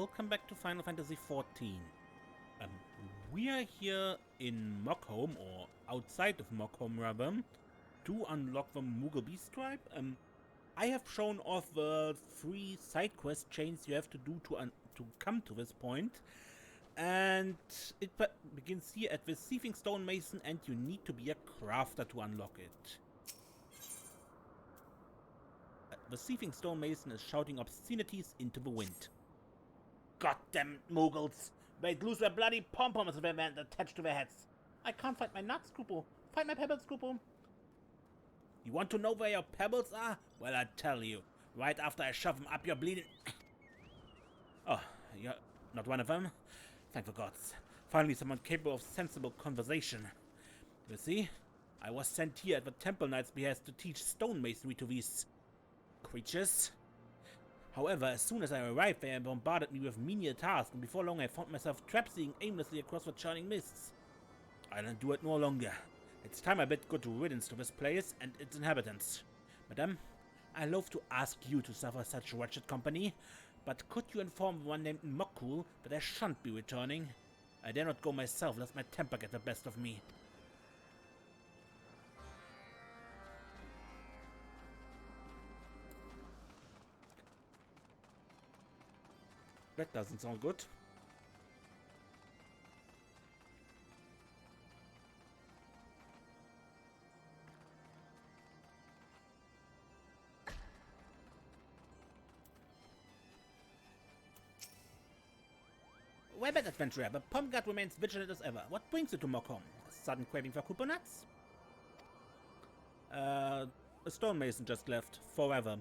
welcome back to Final Fantasy XIV. We are here in Mockholm, or outside of Mockholm rather, to unlock the Moogle Beast tribe. I have shown off the 3 side quest chains you have to do to come to this point, and it begins here at the Thieving Stonemason, and you need to be a crafter to unlock it. The Thieving Stonemason is shouting obscenities into the wind. Goddamn Moogles! They'd lose their bloody pom-poms if they weren't attached to their heads. I can't find my nuts, Scrupo. Find my pebbles, Scrupo. You want to know where your pebbles are? Well, I tell you. Right after I shove them up your bleeding... Oh, you're not one of them? Thank the gods. Finally someone capable of sensible conversation. You see, I was sent here at the Temple Knight's behest to teach stonemasonry to these... creatures. However, as soon as I arrived, they bombarded me with menial tasks, and before long I found myself trapseeing aimlessly across the churning mists. I don't do it no longer. It's time I bid good riddance to this place and its inhabitants. Madame, I loathe to ask you to suffer such wretched company, but could you inform one named Moogle that I shan't be returning? I dare not go myself, lest my temper get the best of me. That doesn't sound good. Well bet, adventurer, but Pomgard remains vigilant as ever. What brings you to Mockholm? A sudden craving for coconuts? A stonemason just left. Forever.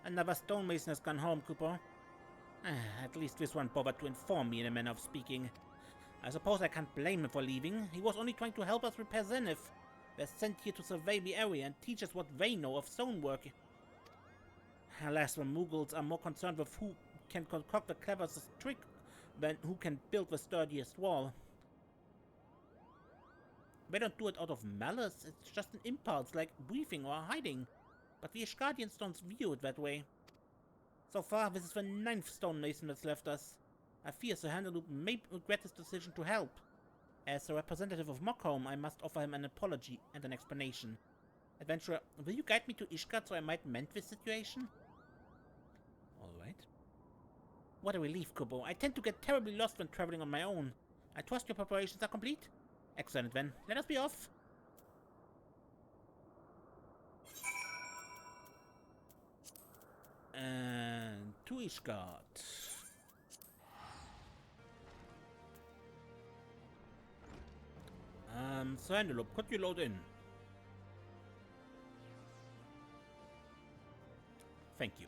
Another stonemason has gone home, Cooper. At least this one bothered to inform me in a manner of speaking. I suppose I can't blame him for leaving. He was only trying to help us repair Zenith. They're sent here to survey the area and teach us what they know of stonework. Alas, the Moogles are more concerned with who can concoct the cleverest trick than who can build the sturdiest wall. They don't do it out of malice, it's just an impulse, like breathing or hiding. But the Ishgardians don't view it that way. So far, this is the 9th stonemason that's left us. I fear Sir Handeloup may regret his decision to help. As a representative of Mockholm, I must offer him an apology and an explanation. Adventurer, will you guide me to Ishgard so I might mend this situation? Alright. What a relief, Kubo. I tend to get terribly lost when traveling on my own. I trust your preparations are complete? Excellent then. Let us be off. And to Ishgard. So Handeloup, could you load in? Thank you.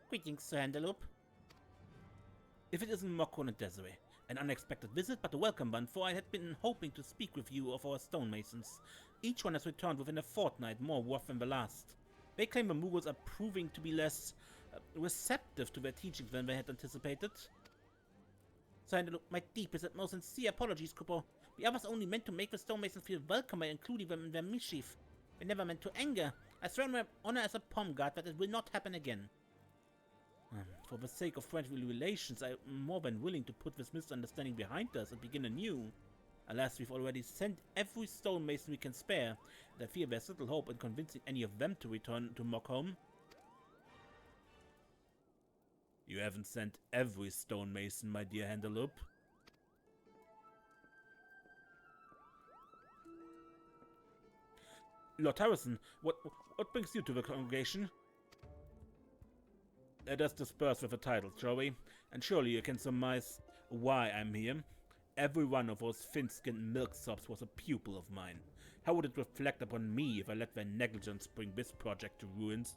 Greetings, Sir Handeloup. If it isn't Mockholm and Desiree, an unexpected visit, but a welcome one, for I had been hoping to speak with you of our stonemasons. Each one has returned within a fortnight, more worth than the last. They claim the Moogles are proving to be less receptive to their teachings than they had anticipated. So Handeloup, my deepest and most sincere apologies, Kupo. The others only meant to make the stonemasons feel welcome by including them in their mischief. They never meant to anger. I swear on my honor as a Pomgard that it will not happen again. For the sake of friendly relations, I am more than willing to put this misunderstanding behind us and begin anew. Alas, we've already sent every stonemason we can spare, and I fear there's little hope in convincing any of them to return to Mockholm. You haven't sent every stonemason, my dear Handeloup. Lord Tarresin, what brings you to the congregation? Let us disperse with the titles, shall we? And surely you can surmise why I'm here. Every one of those thin-skinned milksops was a pupil of mine. How would it reflect upon me if I let their negligence bring this project to ruins?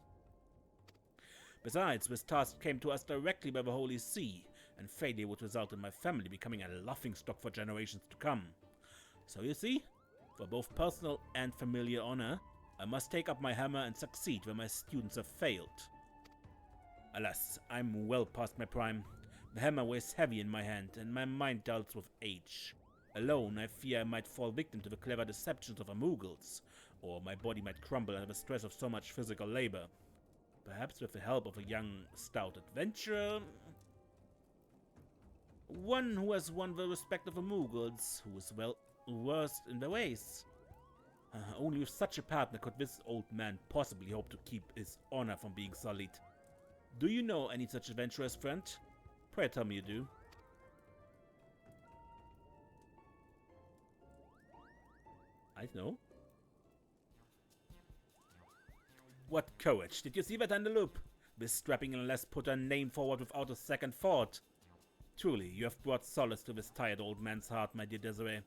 Besides, this task came to us directly by the Holy See, and failure would result in my family becoming a laughingstock for generations to come. So you see, for both personal and familiar honor, I must take up my hammer and succeed where my students have failed. Alas, I'm well past my prime. The hammer weighs heavy in my hand, and my mind dulls with age. Alone, I fear I might fall victim to the clever deceptions of the Moogles, or my body might crumble under the stress of so much physical labor. Perhaps with the help of a young, stout adventurer, one who has won the respect of the Moogles, who is well versed in their ways. Only with such a partner could this old man possibly hope to keep his honor from being sullied. Do you know any such adventurous friend? Pray tell me you do. I know. What courage! Did you see that Handeloup? This strapping lass put her name forward without a second thought. Truly, you have brought solace to this tired old man's heart, my dear Desiree.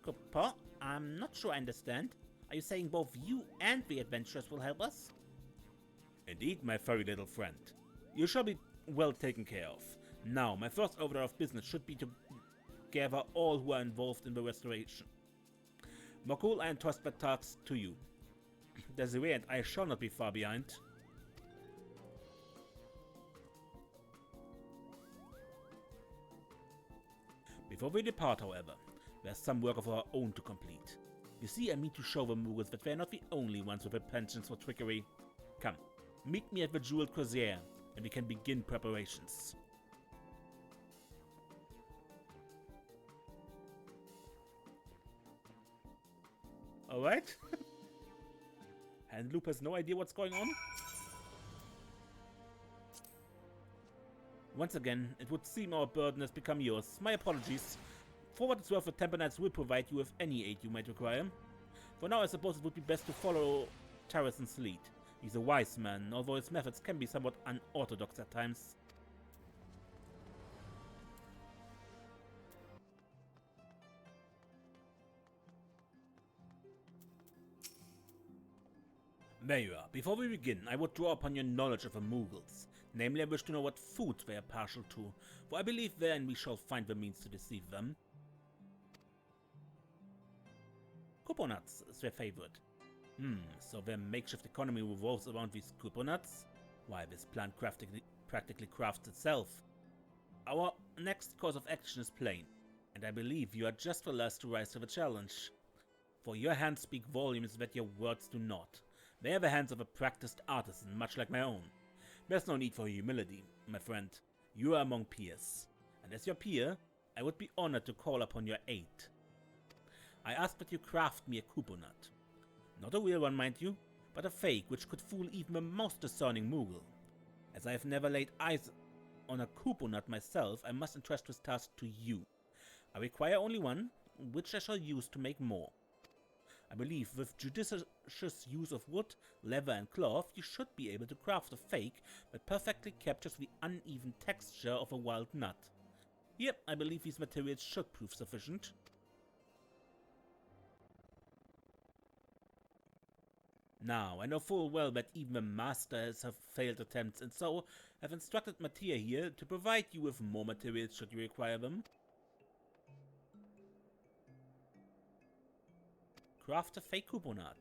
Cooper, I'm not sure I understand. Are you saying both you and the adventurers will help us? Indeed, my furry little friend. You shall be well taken care of. Now, my first order of business should be to gather all who are involved in the restoration. Moogle, I entrust the task to you. Desiree and I shall not be far behind. Before we depart, however, there's some work of our own to complete. You see, I mean to show the Moogles that we're not the only ones with a penchant for trickery. Come, meet me at the Jeweled Crozier, and we can begin preparations. Alright. Handeloup has no idea what's going on. Once again, it would seem our burden has become yours. My apologies. For what it's worth, the Temple Knights will provide you with any aid you might require. For now, I suppose it would be best to follow Tarresin's lead. He's a wise man, although his methods can be somewhat unorthodox at times. There you are. Before we begin, I would draw upon your knowledge of the Moogles. Namely, I wish to know what foods they are partial to, for I believe therein we shall find the means to deceive them. Coconuts is their favorite. So their makeshift economy revolves around these coconuts? Why, this plant practically crafts itself. Our next course of action is plain, and I believe you are just the last to rise to the challenge. For your hands speak volumes that your words do not. They are the hands of a practiced artisan, much like my own. There's no need for humility, my friend. You are among peers, and as your peer, I would be honored to call upon your aid. I ask that you craft me a coconut. Not a real one, mind you, but a fake which could fool even the most discerning Moogle. As I have never laid eyes on a coconut myself, I must entrust this task to you. I require only one, which I shall use to make more. I believe with judicious use of wood, leather and cloth, you should be able to craft a fake that perfectly captures the uneven texture of a wild nut. Yep, I believe these materials should prove sufficient. Now, I know full well that even the masters have failed attempts, and so have instructed Mattia here to provide you with more materials should you require them. Craft a fake coconut.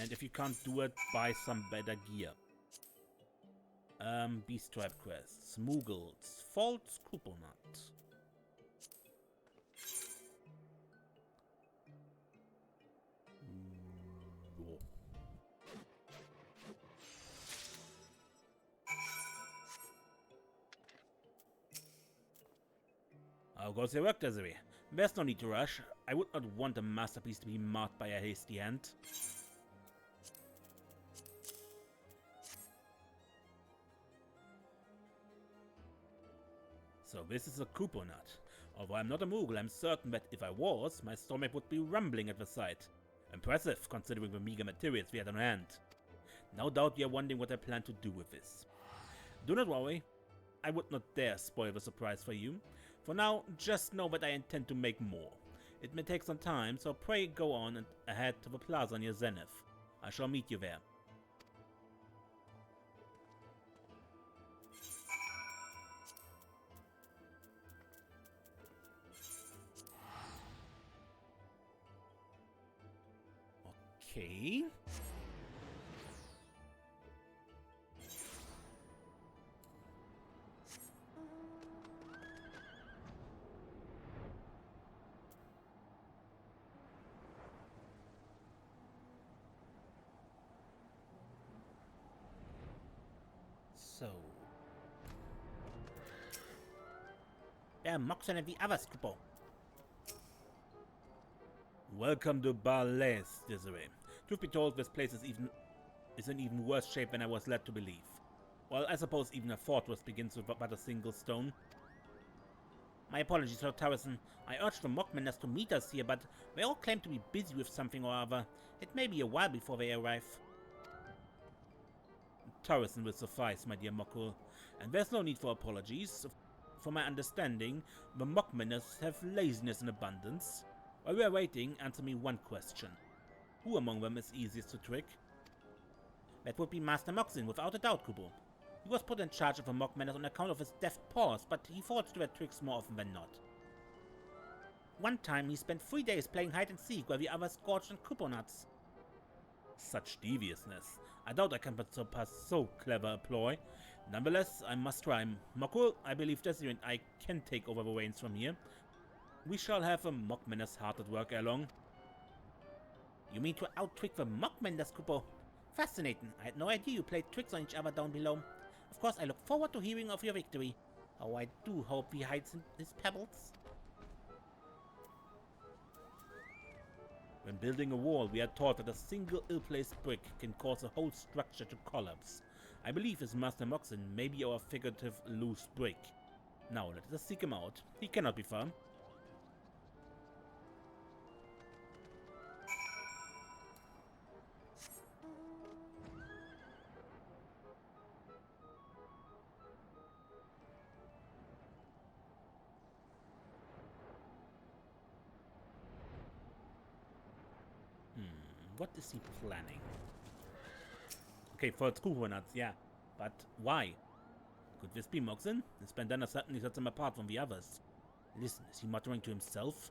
And if you can't do it, buy some better gear. B-stripe quests, Moogles, false coconut. How goes your work, Desiree? There's no need to rush. I would not want a masterpiece to be marked by a hasty hand. So this is a coconut. Although I'm not a Moogle, I'm certain that if I was, my stomach would be rumbling at the sight. Impressive, considering the meager materials we had on hand. No doubt you're wondering what I plan to do with this. Do not worry. I would not dare spoil the surprise for you. For now, just know that I intend to make more. It may take some time, so pray go on and ahead to the plaza near Zenith. I shall meet you there. Okay. So. Moxon and the others, Kupo. Welcome to Barles, Desiree. Truth be told, this place is in even worse shape than I was led to believe. Well, I suppose even a fortress begins with but a single stone. My apologies, Sir Tarresin. I urged the mockmenders to meet us here, but they all claim to be busy with something or other. It may be a while before they arrive. Tarresin will suffice, my dear Moogle, and there's no need for apologies. From my understanding, the mockmenders have laziness in abundance. While we are waiting, answer me one question. Who among them is easiest to trick? That would be Master Moxin, without a doubt, Kubo. He was put in charge of the mockmenders on account of his deft paws, but he forged their tricks more often than not. One time he spent 3 days playing hide-and-seek while the others gorged on Kupo nuts. Such deviousness. I doubt I can surpass so clever a ploy. Nonetheless, I must try. Moogle, I believe Desiree and I can take over the reins from here. We shall have a mockmender's heart at work ere long. You mean to out-trick the mockmenders, Kupo? Fascinating. I had no idea you played tricks on each other down below. Of course, I look forward to hearing of your victory. Oh, I do hope he hides in his pebbles. When building a wall, we are taught that a single ill-placed brick can cause a whole structure to collapse. I believe his Master Moxin may be our figurative loose brick. Now let us seek him out. He cannot be far. What is he planning? Okay, for Kupo nuts, yeah. But why? Could this be Moxin? This bandana certainly sets him apart from the others. Listen, is he muttering to himself?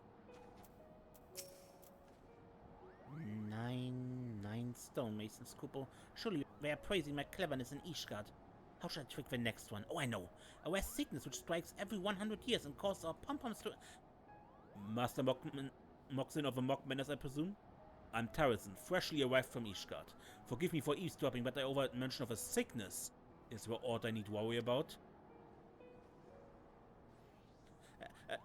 Nine stonemasons, Kupo. Surely they are praising my cleverness in Ishgard. How should I trick the next one? Oh, I know. A rare sickness which strikes every 100 years and causes our pom-poms to... Master Moxin of the Mockmenders, I presume? I'm Tarresin, freshly arrived from Ishgard. Forgive me for eavesdropping, but I overheard mention of a sickness. Is there aught I need to worry about?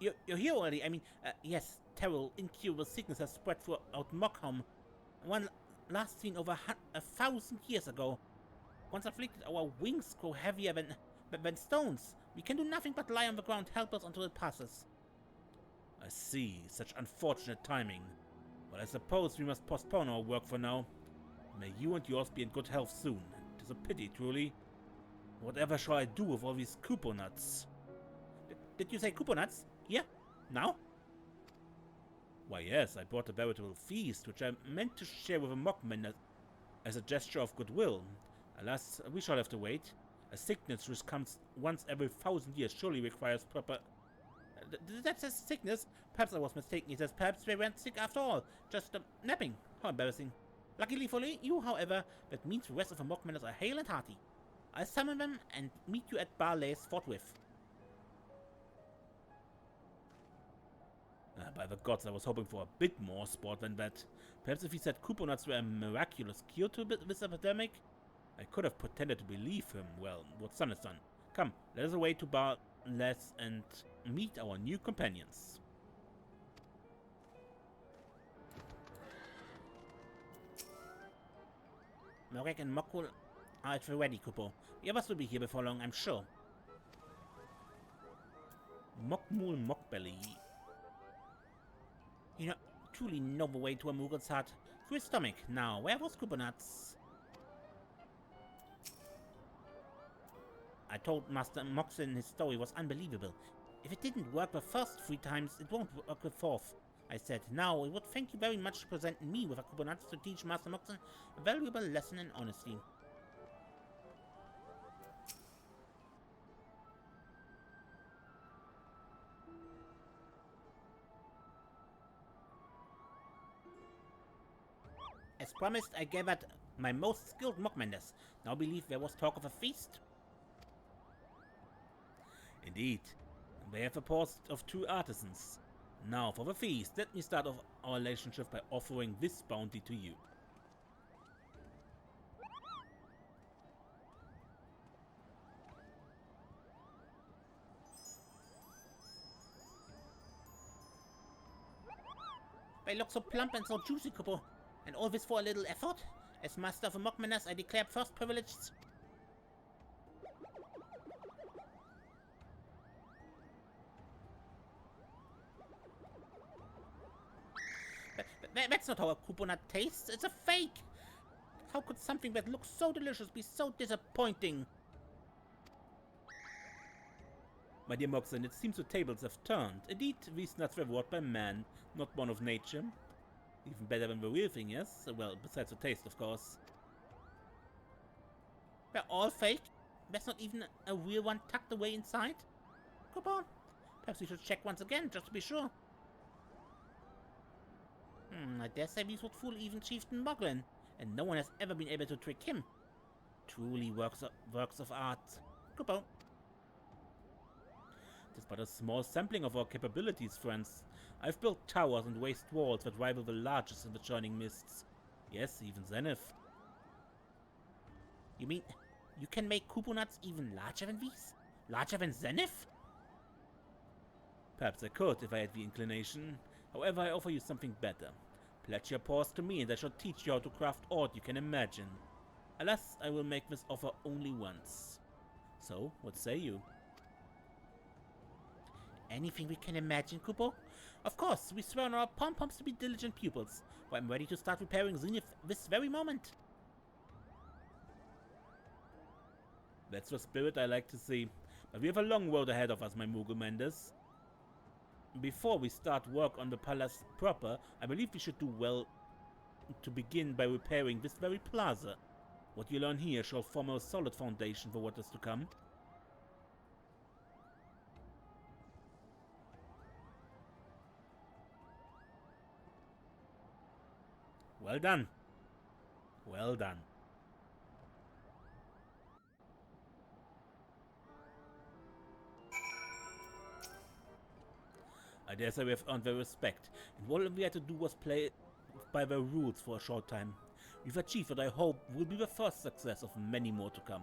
You're here already. I mean, yes, terrible, incurable sickness has spread throughout Mockholm. One last seen over 1,000 years ago. Once afflicted, our wings grow heavier than stones. We can do nothing but lie on the ground helpless until it passes. I see. Such unfortunate timing. Well, I suppose we must postpone our work for now. May you and yours be in good health soon. It is a pity, truly. Whatever shall I do with all these Kupo nuts? Did you say Kupo nuts? Here? Now? Why, yes, I brought a veritable feast, which I meant to share with a mockmender as a gesture of goodwill. Alas, we shall have to wait. A sickness which comes once every 1,000 years surely requires proper... That says sickness. Perhaps I was mistaken. He says perhaps they weren't sick after all. Just napping. How embarrassing. Luckily for you, however, that means the rest of the mockmenders are hale and hearty. I'll summon them and meet you at Barles forthwith. By the gods, I was hoping for a bit more sport than that. Perhaps if he said Kupo nuts were a miraculous cure to this epidemic, I could have pretended to believe him. Well, what's done is done. Come, let us away to Barles and meet our new companions. Morek and Moogle are at the ready, Kupo. The others will be here before long, I'm sure. Mockmule Mockbelly. You know, truly know the way to a Moogle's heart. Through his stomach. Now, where was Kupo nuts? I told Master Moxin his story was unbelievable. If it didn't work the first 3 times, it won't work the 4th. I said, now, it would thank you very much to present me with a Kupo nuts to teach Master Moxin a valuable lesson in honesty. As promised, I gathered my most skilled mockmenders. Now believe there was talk of a feast? Indeed. They have a post of 2 artisans. Now for the feast, let me start off our relationship by offering this bounty to you. They look so plump and so juicy, Kupo. And all this for a little effort? As master of the mock menace, I declare first privileged. That's not how a couponut tastes. It's a fake. How could something that looks so delicious be so disappointing? My dear Moxon, it seems the tables have turned. Indeed, these nuts were wrought by man, not one of nature. Even better than the real thing, yes? Well, besides the taste, of course. They're all fake? There's not even a real one tucked away inside? Come on. Perhaps we should check once again, just to be sure. I dare say these would fool even Chieftain Moogle, and no one has ever been able to trick him. Truly works of art. Goodbye. It is but a small sampling of our capabilities, friends. I've built towers and waste walls that rival the largest in the Churning Mists. Yes, even Zenith. You mean you can make couponuts even larger than these? Larger than Zenith? Perhaps I could if I had the inclination. However, I offer you something better. Pledge your paws to me and I shall teach you how to craft aught you can imagine. Alas, I will make this offer only once. So, what say you? Anything we can imagine, Kupo? Of course, we swear on our pom-poms to be diligent pupils, for I'm ready to start repairing Zenith this very moment. That's the spirit I like to see. But we have a long road ahead of us, my Moogle Menders. Before we start work on the palace proper, I believe we should do well to begin by repairing this very plaza. What you learn here shall form a solid foundation for what is to come. Well done. Well done. I dare say we have earned their respect, and all we had to do was play by their rules for a short time. We've achieved what I hope will be the first success of many more to come.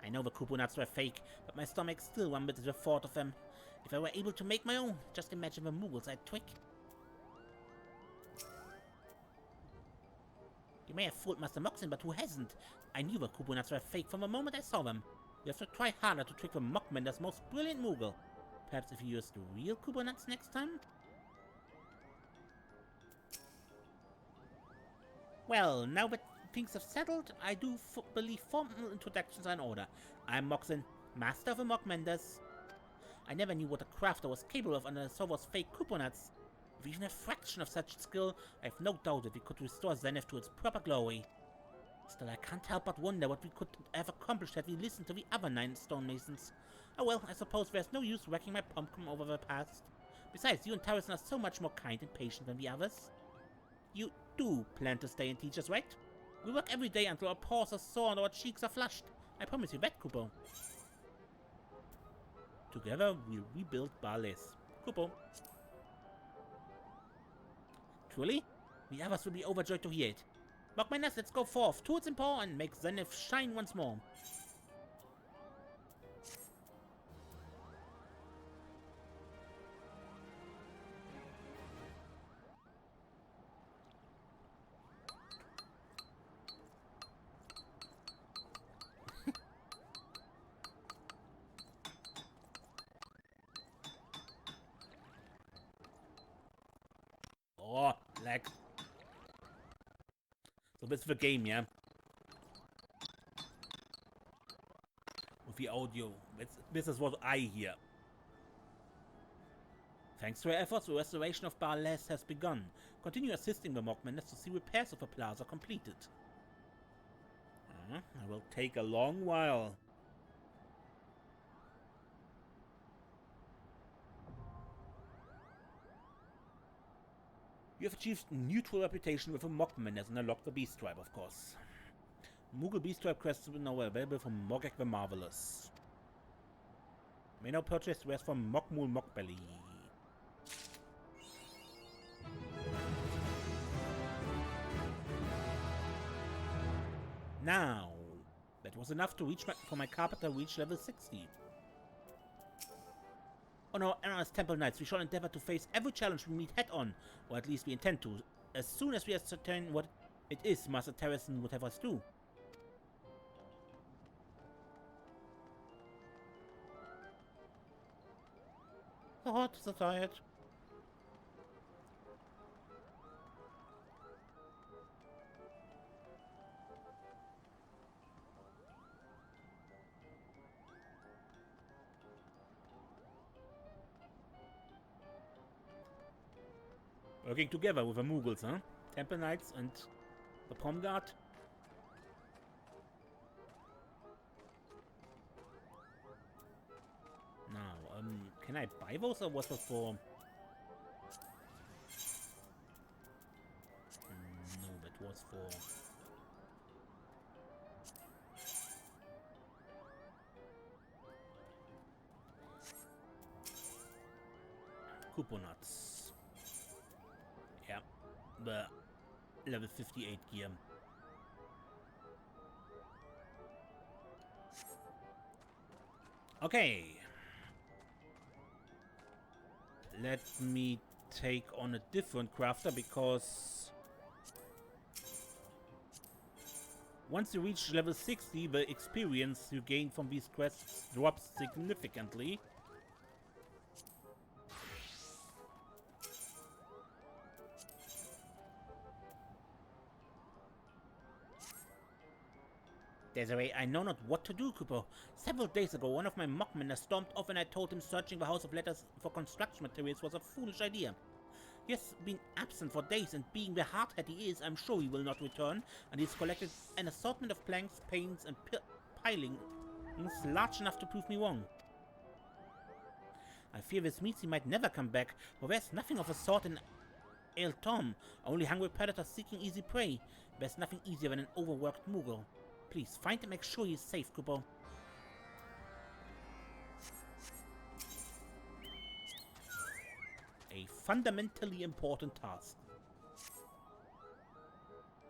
I know the couponuts were fake, but my stomach still rumbled at the thought of them. If I were able to make my own, just imagine the Moogles I'd trick. You may have fooled Master Moxon, but who hasn't? I knew the couponuts were fake from the moment I saw them. We have to try harder to trick the Mockmender's most brilliant Moogle. Perhaps if you use the real couponuts next time? Well, now that things have settled, I do believe formal introductions are in order. I'm Moxon, Master of the Mockmenders. I never knew what a crafter was capable of under Sovor's fake couponuts. With even a fraction of such skill, I have no doubt that we could restore Zenith to its proper glory. Still, I can't help but wonder what we could have accomplished had we listened to the other 9 stonemasons. Oh well, I suppose there's no use wrecking my pumpkin over the past. Besides, you and Tarresin are so much more kind and patient than the others. You do plan to stay and teach us, right? We work every day until our paws are sore and our cheeks are flushed. I promise you that, Kupo. Together, we'll rebuild Barles. Kupo. Truly? The others will be overjoyed to hear it. Mockmenders, let's go forth, tools in paw, and make Zenith shine once more. Oh, lag. So this is the game, yeah? With the audio. This is what I hear. Thanks to our efforts, the restoration of Barles has begun. Continue assisting the Mockmenders to see repairs of the plaza completed. It will take a long while. You have achieved neutral reputation with the Mockmenders and unlocked the Beast Tribe, of course. Moogle Beast Tribe quests are now available from Mogek the Marvelous. May now purchase wares from Mockmule Mockbelly. Now, that was enough to reach for my carpenter reach level 60. On our errand as Temple Knights, we shall endeavor to face every challenge we meet head-on, or at least we intend to, as soon as we ascertain what it is Master Tarresin would have us do. So hot, so tired. Working together with the Moogles, huh? Temple Knights and the Prom Guard. Now, can I buy those, or was that for... No, that was for... Couponuts. Yeah, the level 58 gear. Okay. Let me take on a different crafter, because once you reach level 60, the experience you gain from these quests drops significantly. Desiree, I know not what to do, Cooper. Several days ago, one of my mockmen stormed off and I told him searching the House of Letters for construction materials was a foolish idea. He has been absent for days, and being the hardhead he is, I'm sure he will not return, and he's collected an assortment of planks, paints, and pilings large enough to prove me wrong. I fear this means he might never come back, for there's nothing of the sort in El Tom, only hungry predators seeking easy prey. There's nothing easier than an overworked Moogle. Please, find and make sure he's safe, Cooper. A fundamentally important task.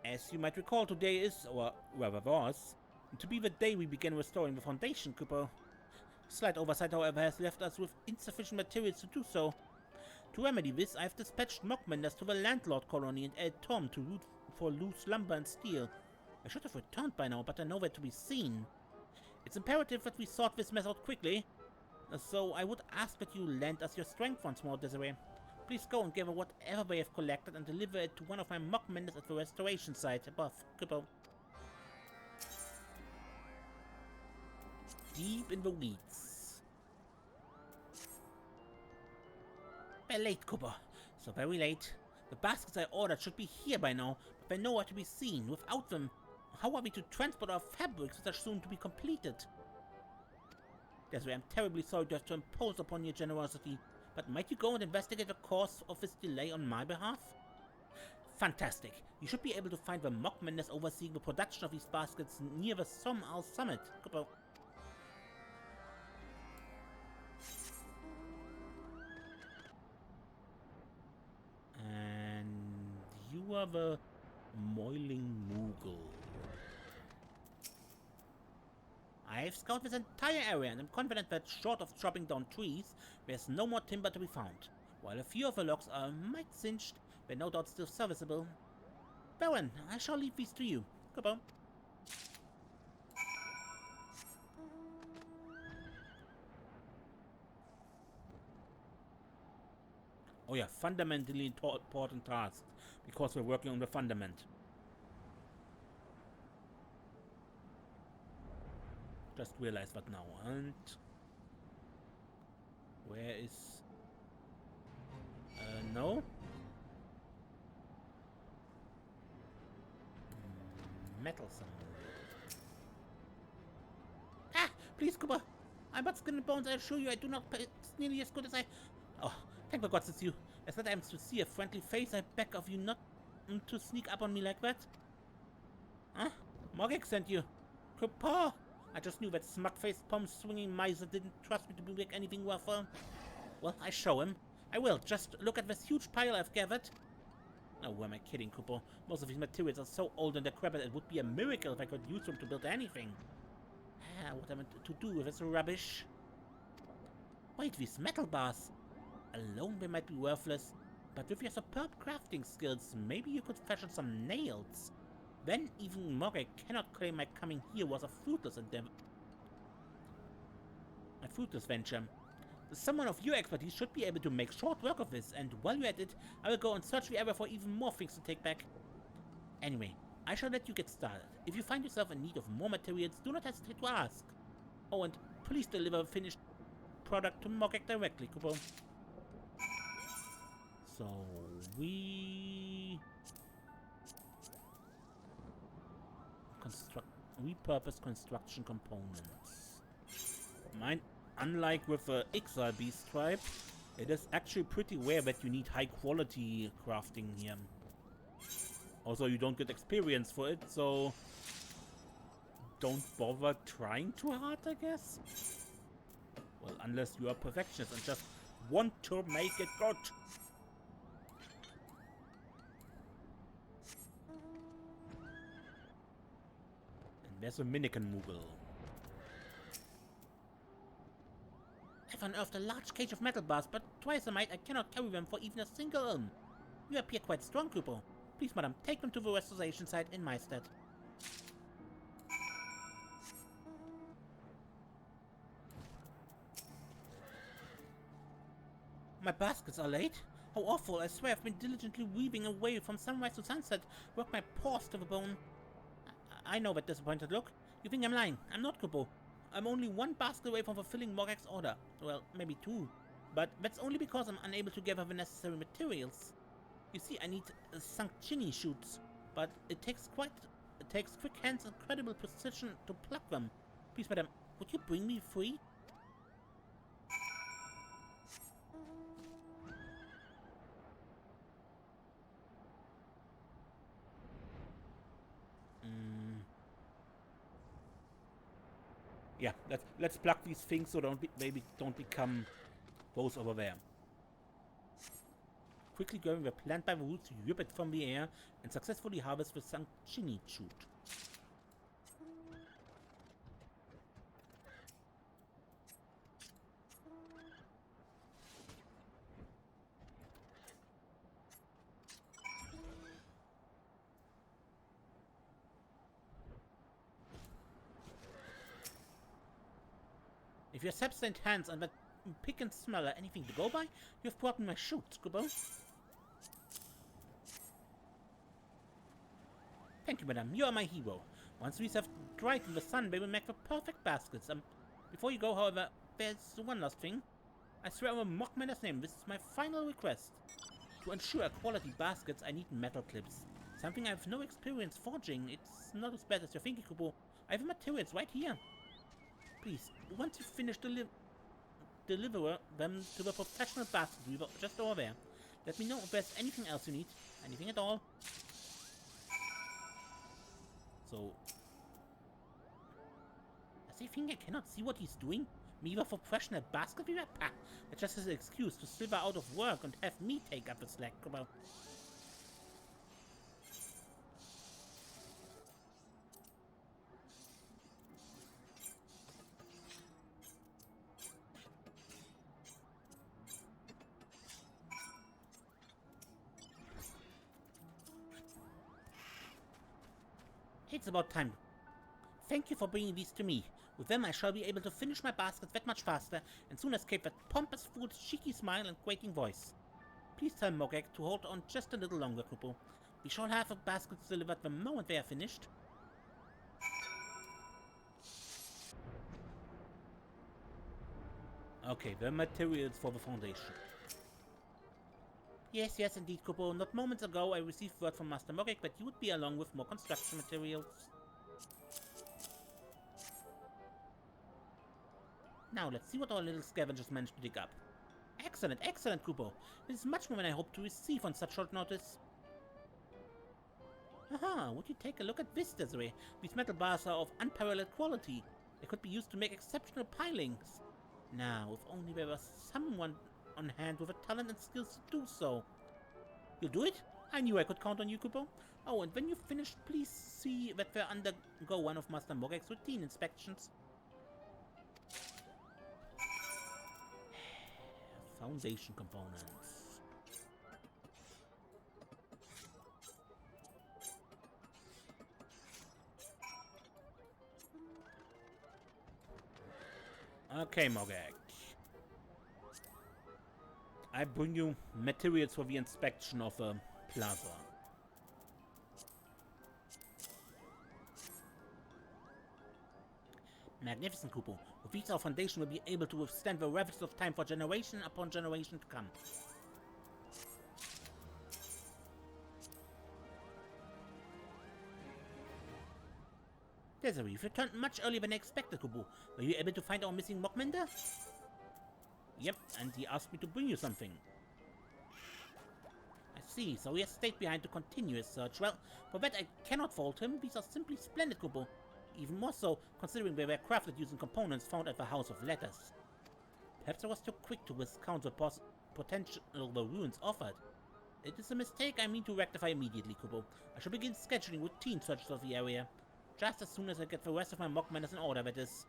As you might recall, today is, or rather was, to be the day we begin restoring the Foundation, Cooper. Slight oversight, however, has left us with insufficient materials to do so. To remedy this, I have dispatched mockmenders to the landlord colony in El Tom to root for loose lumber and steel. I should have returned by now, but I know where to be seen. It's imperative that we sort this mess out quickly, so I would ask that you lend us your strength once more, Desiree. Please go and gather whatever they have collected and deliver it to one of my mockmenders at the restoration site above. Goodbye. Deep in the weeds. Very late, Cooper. So very late. The baskets I ordered should be here by now, but they're nowhere to be seen. Without them, how are we to transport our fabrics that are soon to be completed? Desiree, I'm terribly sorry to have to impose upon your generosity, but might you go and investigate the cause of this delay on my behalf? Fantastic. You should be able to find the mockmenders overseeing the production of these baskets near the Som'al Summit. Goodbye. And you are the Moiling Moogle. I've scouted this entire area and am confident that short of chopping down trees, there's no more timber to be found. While a few of the logs are mite singed, they're no doubt still serviceable. Baron, I shall leave these to you. Goodbye. Oh yeah, fundamentally important task, because we're working on the fundament. Just realized that now. And where is... no? Metal sound. Ah! Please, Cooper! I'm but skin and bones, I assure you I do not pay nearly as good as I... Oh, thank the gods it's you. As that I am to see a friendly face, I beg of you not to sneak up on me like that. Huh? Mogek sent you. Cooper! I just knew that smut-faced palm-swinging miser didn't trust me to be like anything worthwhile. Well, I show him. I will. Just look at this huge pile I've gathered. Oh, who am I kidding, Cooper? Most of these materials are so old and decrepit it would be a miracle if I could use them to build anything. Ah, what am I to do with this rubbish? Wait, these metal bars. Alone they might be worthless, but with your superb crafting skills, maybe you could fashion some nails. Then even Mogek cannot claim my coming here was a fruitless endeavor. A fruitless venture. Someone of your expertise should be able to make short work of this, and while you're at it, I will go and search the area for even more things to take back. Anyway, I shall let you get started. If you find yourself in need of more materials, do not hesitate to ask. Oh, and please deliver finished product to Mogek directly, Kupo. So, repurpose construction components. Unlike with the XIV stripe, it is actually pretty rare that you need high quality crafting here. Also, you don't get experience for it, so don't bother trying too hard, I guess. Well, unless you are perfectionist and just want to make it good. There's a Minican Moogle. I've unearthed a large cage of metal bars, but twice a might I cannot carry them for even a single elm. You appear quite strong, Kupo. Please, madam, take them to the restoration site in my stead. My baskets are late? How awful, I swear I've been diligently weaving away from sunrise to sunset, worked my paws to the bone. I know that disappointed look. You think I'm lying. I'm not, Kupo. I'm only one basket away from fulfilling Mogek's order. Well, maybe two. But that's only because I'm unable to gather the necessary materials. You see, I need Sanchini shoots, but it takes quick hands and incredible precision to pluck them. Please, madam, would you bring me free? Yeah, let's pluck these things so maybe don't become those over there. Quickly growing the plant by the roots, you rip it from the air and successfully harvest the Sanchini shoot. If your substained hands and that pick and smell are anything to go by, you've brought me my shoots, Kubo. Thank you, madam. You are my hero. Once these have dried in the sun, they will make the perfect baskets. Before you go, however, there's one last thing. I swear on Mockman's name, this is my final request. To ensure quality baskets, I need metal clips. Something I have no experience forging. It's not as bad as you're thinking, Kubo. I have the materials right here. Please, once you finish deliver them to the professional basket weaver just over there. Let me know if there's anything else you need. Anything at all. So, does he think I cannot see what he's doing? Me the professional basket weaver? Pah, that's just his excuse to silver out of work and have me take up the slack. Come on. It's about time. Thank you for bringing these to me. With them I shall be able to finish my baskets that much faster, and soon escape that pompous fool's cheeky smile and quaking voice. Please tell Mogek to hold on just a little longer, Kupo. We shall have the baskets delivered the moment they are finished. Okay, the materials for the foundation. Yes, indeed, Kupo. Not moments ago I received word from Master Mogek that you would be along with more construction materials. Now, let's see what our little scavengers managed to dig up. Excellent, Kupo. This is much more than I hoped to receive on such short notice. Aha, would you take a look at this, Desiree? These metal bars are of unparalleled quality. They could be used to make exceptional pilings. Now, if only there was someone on hand with the talent and skills to do so. You'll do it? I knew I could count on you, Kupo. Oh, and when you've finished, please see that they undergo one of Master Mogek's routine inspections. Foundation components. Okay, Mogek. I bring you materials for the inspection of the plaza. Magnificent, Kupo. With these, our foundation will be able to withstand the ravages of time for generation upon generation to come. Desiree, you've returned much earlier than I expected, Kupo. Were you able to find our missing mockmender? Yep, and he asked me to bring you something. I see, so he has stayed behind to continue his search. Well, for that I cannot fault him. These are simply splendid, Kupo. Even more so, considering they were crafted using components found at the House of Letters. Perhaps I was too quick to discount the potential the ruins offered. It is a mistake I mean to rectify immediately, Kupo. I shall begin scheduling routine searches of the area. Just as soon as I get the rest of my mockmenders in order, that is.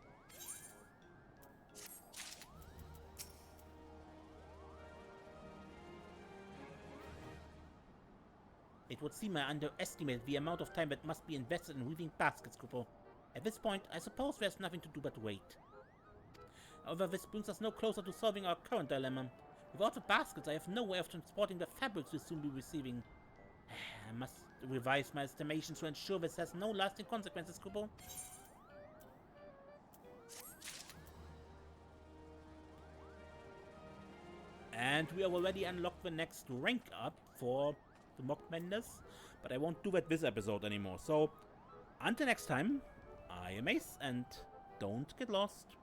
It would seem I underestimated the amount of time that must be invested in weaving baskets, Kupo. At this point, I suppose there's nothing to do but wait. However, this brings us no closer to solving our current dilemma. Without the baskets, I have no way of transporting the fabrics we'll soon be receiving. I must revise my estimations to ensure this has no lasting consequences, Kupo. And we have already unlocked the next rank up for the mockmenders, but I won't do that this episode anymore. So, until next time, I am Ace, and don't get lost.